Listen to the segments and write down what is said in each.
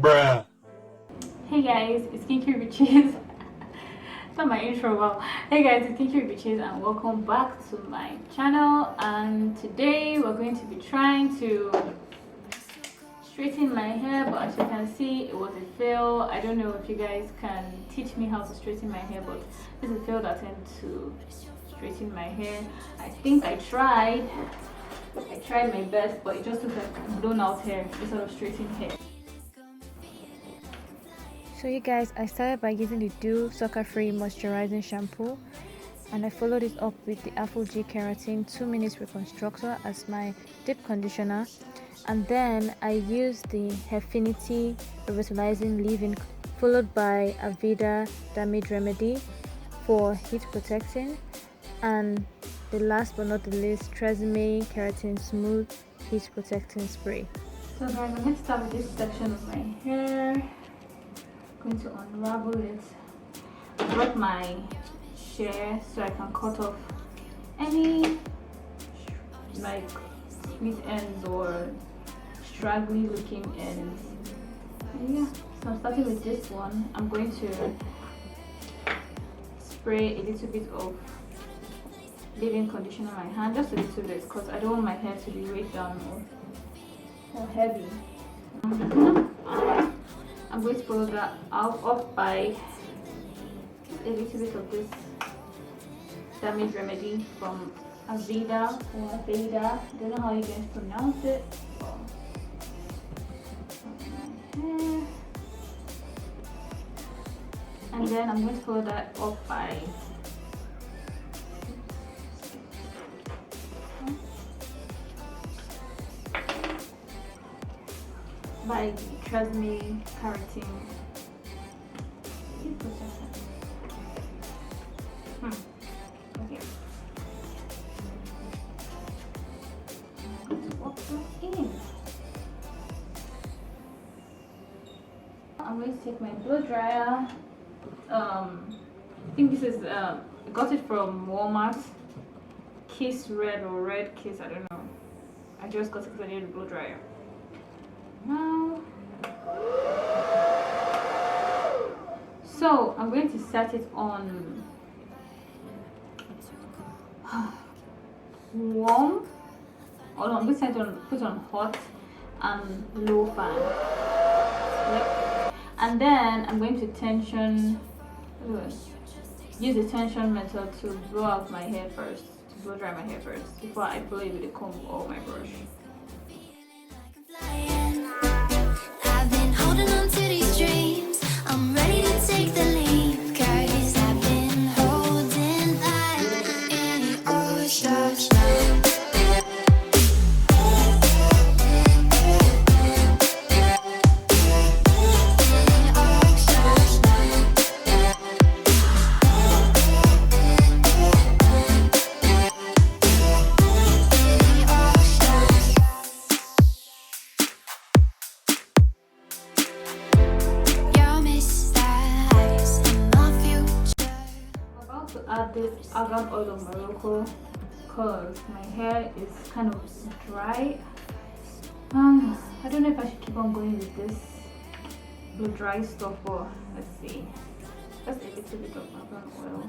Bruh. Hey guys, it's Kinky Riches. Not my intro, wow. Hey guys, it's Kinky Riches and welcome back to my channel. And today we're going to be trying to straighten my hair, but as you can see, it was a fail. I don't know if you guys can teach me how to straighten my hair, but this is a failed attempt to straighten my hair. I think I tried my best, but it just looks like blown out hair instead of straightened hair. So you guys, I started by using the Dew Sucker Free Moisturizing Shampoo, and I followed it up with the Apple G Keratin 2 Minutes Reconstructor as my deep conditioner, and then I used the Hefinity Revitalizing Leave-In followed by Aveda Damage Remedy for heat protecting, and the last but not the least, Tresemme Keratin Smooth Heat Protecting Spray. So guys, I'm going to start with this section of my hair. Going to unravel it. I brought my shear so I can cut off any like split ends or straggly looking ends. And yeah, so I'm starting with this one. I'm going to spray a little bit of leave-in conditioner on my hand, just a little bit, because I don't want my hair to be weighed down or heavy. I'm going to follow that up by a little bit of this Damage Remedy from Aveda or Aveda. I don't know how you guys pronounce it. And then I'm going to follow that up by Tresemme Keratin. Okay. Let's walk that in. I'm going to take my blow dryer. I think this is I got it from Walmart. Kiss Red or Red Kiss, I don't know. I just got it because I needed a blow dryer. Now, so I'm going to set it on warm. Oh no, I'm going to set it on, put on hot and low fan. Yep. And then I'm going to use the tension method to blow out my hair first, to blow dry my hair first before I blow it with a comb or my brush. Add this argan oil of Morocco because my hair is kind of dry. I don't know if I should keep on going with this blue dry stuff, or let's see, just a little bit of argan oil.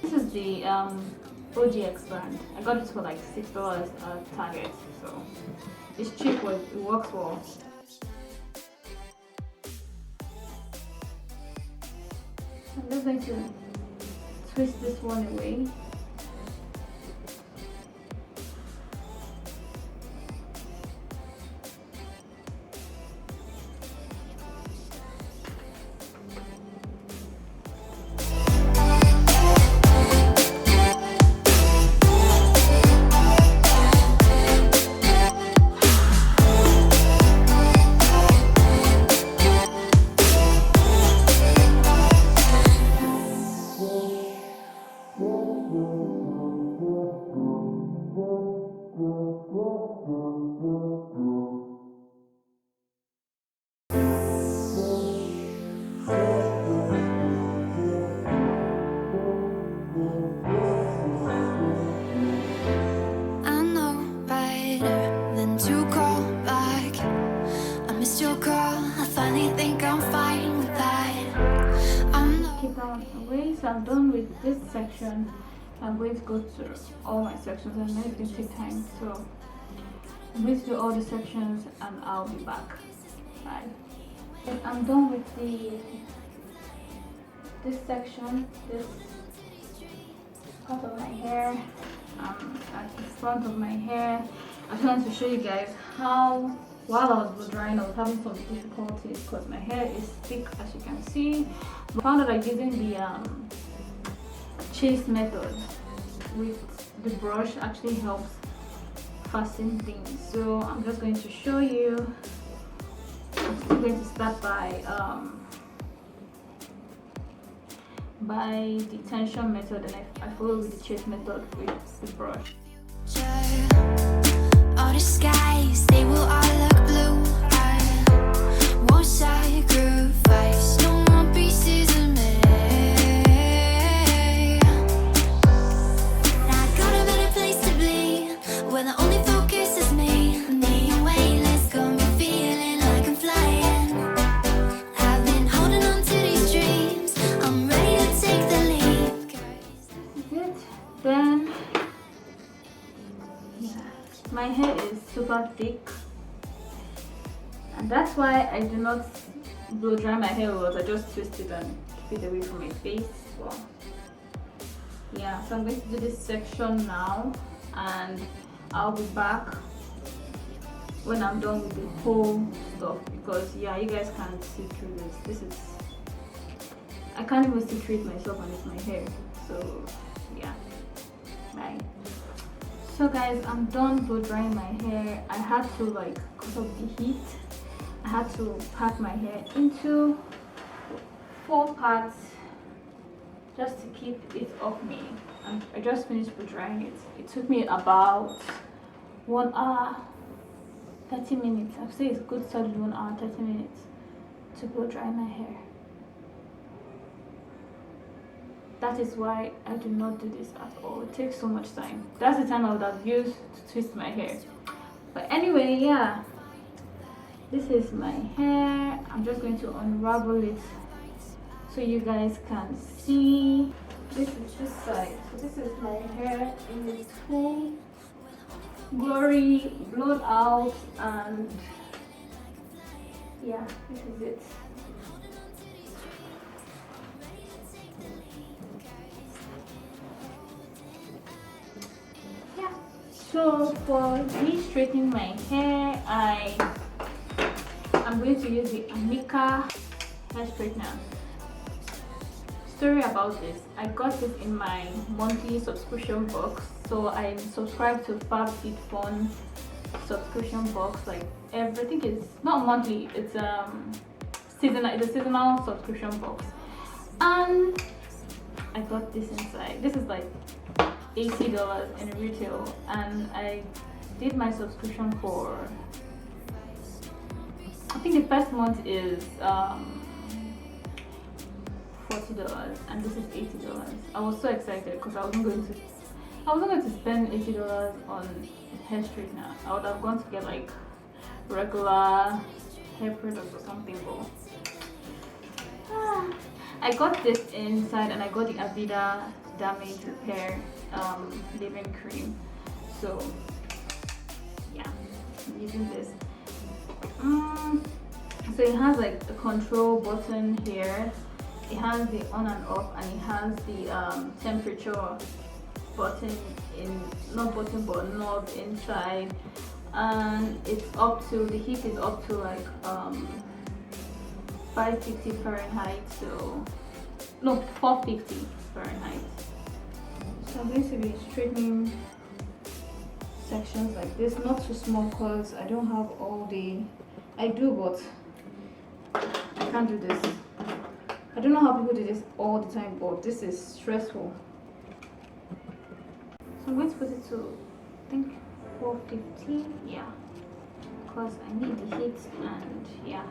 This is the OGX brand. I got this for like $6 at Target, so it's cheap, but it works well. I'm just going to twist this one away. I'm done with this section, I'm going to go to all my sections, and it's going to take time. So I'm going to do all the sections and I'll be back. Bye. I'm done with this section, this part of my hair, at the front of my hair. I just wanted to show you guys how, while I was blow drying, I was having some difficulties because my hair is thick, as you can see. I found that using the chase method with the brush actually helps fasten things. So I'm just going to show you. I'm still going to start by the tension method, and I follow with the chase method with the brush. All the skies, they will all look blue. I won't sacrifice no more pieces of me. I got a better place to be, where the only focus is me. Being weightless, got me feeling like I'm flying. I've been holding on to these dreams, I'm ready to take the leap. Good. Then my hair is super thick, and that's why I do not blow dry my hair a lot. I just twist it and keep it away from my face. Well, yeah, so I'm going to do this section now, and I'll be back when I'm done with the whole stuff, because yeah, you guys can't see through this. I can't even see through it myself, and it's my hair. So yeah, bye. So guys, I'm done blow drying my hair. I had to, like, because of the heat, I had to pack my hair into 4 parts just to keep it off me. And I just finished blow drying it. It took me about 1 hour 30 minutes. I'd say it's good solid 1 hour 30 minutes to blow dry my hair. That is why I do not do this at all. It takes so much time. That's the time I would have used to twist my hair. But anyway, yeah, this is my hair. I'm just going to unravel it so you guys can see. This is this side. So this is my hair in its full glory, blown out, and yeah, this is it. So for me straightening my hair, I'm going to use the Amika hair straightener. Story about this: I got this in my monthly subscription box. So I subscribe to FabFitFun subscription box. Like I think it's not monthly. It's seasonal. It's a seasonal subscription box, and I got this inside. This is like $80 in retail, and I did my subscription for, I think the first month is $40 and this is $80. I was so excited because I wasn't going to spend $80 on hair straightener. I would have gone to get like regular hair product or something, but I got this inside, and I got the Avida damage repair leave-in cream. So yeah, I'm using this. So it has like a control button here, it has the on and off, and it has the temperature button but knob inside, and it's up to, the heat is up to like 550 Fahrenheit, so no, 450 Fahrenheit. So I'm going to be straightening sections like this, not too small because I don't have all the, I do, but I can't do this. I don't know how people do this all the time, but this is stressful. So I'm going to put it to, I think 450, yeah, because I need the heat, and yeah.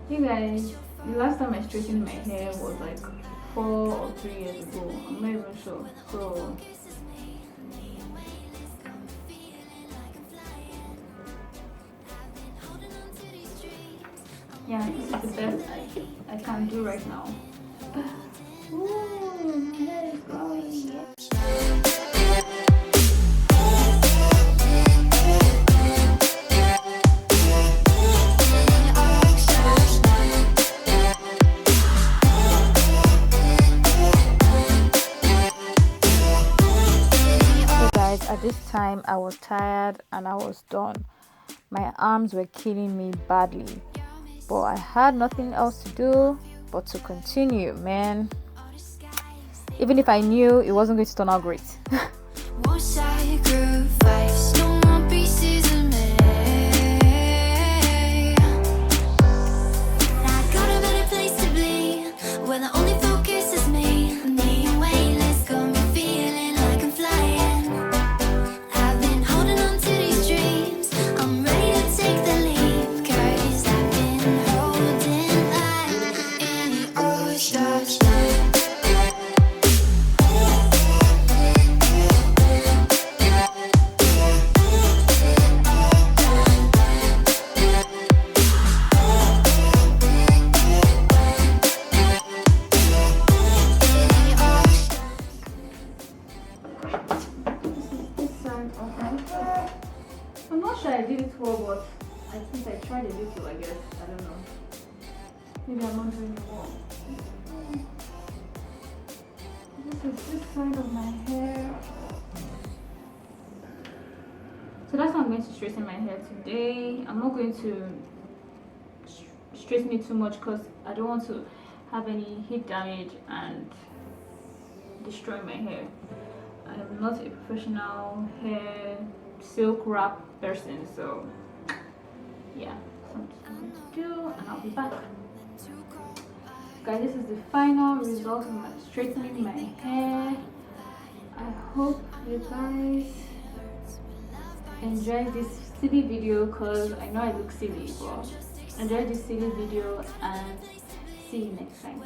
You guys, the last time I straightened my hair was like 4 or 3 years ago. I'm not even sure. So yeah, this is the best I can do right now. Ooh, my hair is growing. Yeah. At this time, I was tired and I was done. My arms were killing me badly, but I had nothing else to do but to continue, man. Even if I knew it wasn't going to turn out great. One sacrifice, no more pieces of me. I got a better place to be, where the only focus is me. Me weightless, got me feeling like I'm flying. I've been holding on to these dreams. I'm ready to take the leap, 'cause I've been holding like any ocean. I'm not sure I did it well, but I think I tried a little, I guess. I don't know. Maybe I'm not doing it well. This is this side of my hair. So that's how I'm going to straighten my hair today. I'm not going to straighten it too much because I don't want to have any heat damage and destroy my hair. I'm not a professional hair silk wrap person, so yeah, something to do, and I'll be back. Guys, this is the final result of my straightening my hair. I hope you guys enjoy this silly video, because I know I look silly, but enjoy this silly video and see you next time.